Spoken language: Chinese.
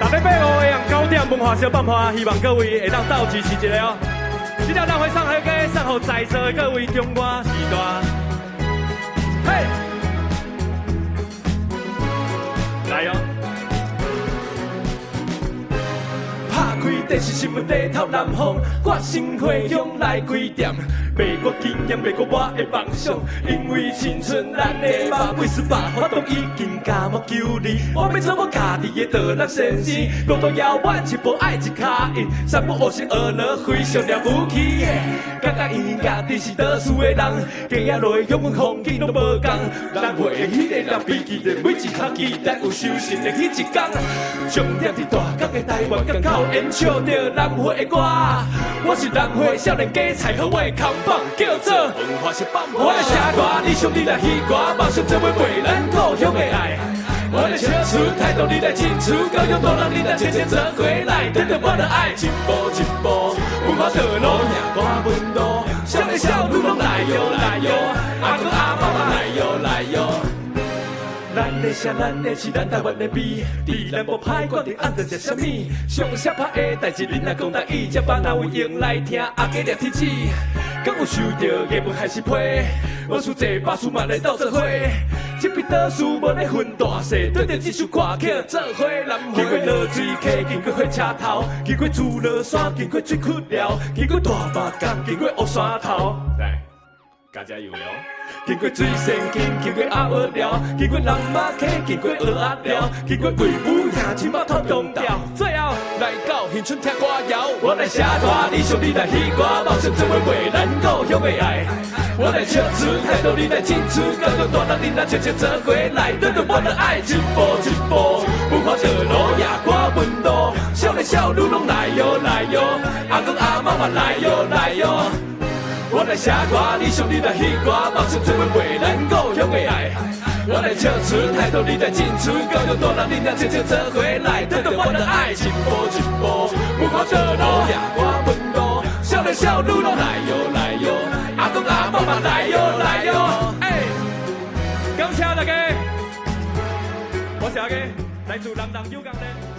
6月8号下午9点文化小办趴，希望各位会当到支持一下哦。这条人会送还给送予在座的各位中外时代。嘿，来哦！拍开电视新闻地头南方，我心花向来开店。卖我经验，卖我我的梦想，因为青春咱的梦，为18发动已经加莫救你。我要做我家己的导览先生，路途遥远，一步爱一卡印，三不五时学了非常了不起。感觉伊家己是倒数的人，行遐路的养分风景拢无共。咱会迄个人比记得每一项期待有收成的迄一天。重点是大港的台湾港口演唱着南回的歌，我是南回少年家菜好我的扛棒，叫做文化是棒。我来写歌，你想你来戏歌，梦想成为为咱故乡的爱。我来唱出态度，你来进出，高雄大人你来渐渐做回来，得到我的爱，一步一步，文化道路赢歌文路，少年少女拢来哟来哟，阿公阿妈嘛来哟来哟。咱的声，咱的是咱台湾的美，伫咱无歹决定按着食啥物，上写拍的代志，恁若讲台语，才把哪位用来听阿家念天子。敢有想到艺文还是批？我输这把输嘛来斗做伙，这笔倒数无咧分大细，对着这首歌曲做伙南回。经过落水溪，经过火车头，经过珠罗山，经过水窟寮，经过大马港，经过乌山头。来，加加油哦！经过水仙境，经过阿尔寮，经过南马溪，经过蚵仔寮，经过贵府乡亲码头中调，最后来到恒春听歌谣。我来写歌，你想你来戏歌，梦想成为为咱故乡的爱。我来唱出态度，你来进出，高雄大人你来渐渐做回来，得到我的爱，一步一步，文化道路夜歌文路，少年少女拢来哟来哟，阿公阿妈嘛来哟来哟。我来写歌，你想你来戏歌，梦想成为为咱故乡的爱。我来唱出态度，你来进出，高雄大人你来渐渐做回来，得到我的爱，一步一步，文化道路夜歌文路，少年少女拢来哟来哟，阿公阿妈嘛来哟来哟。哎，感谢大家，我是阿家，来自南投九江的。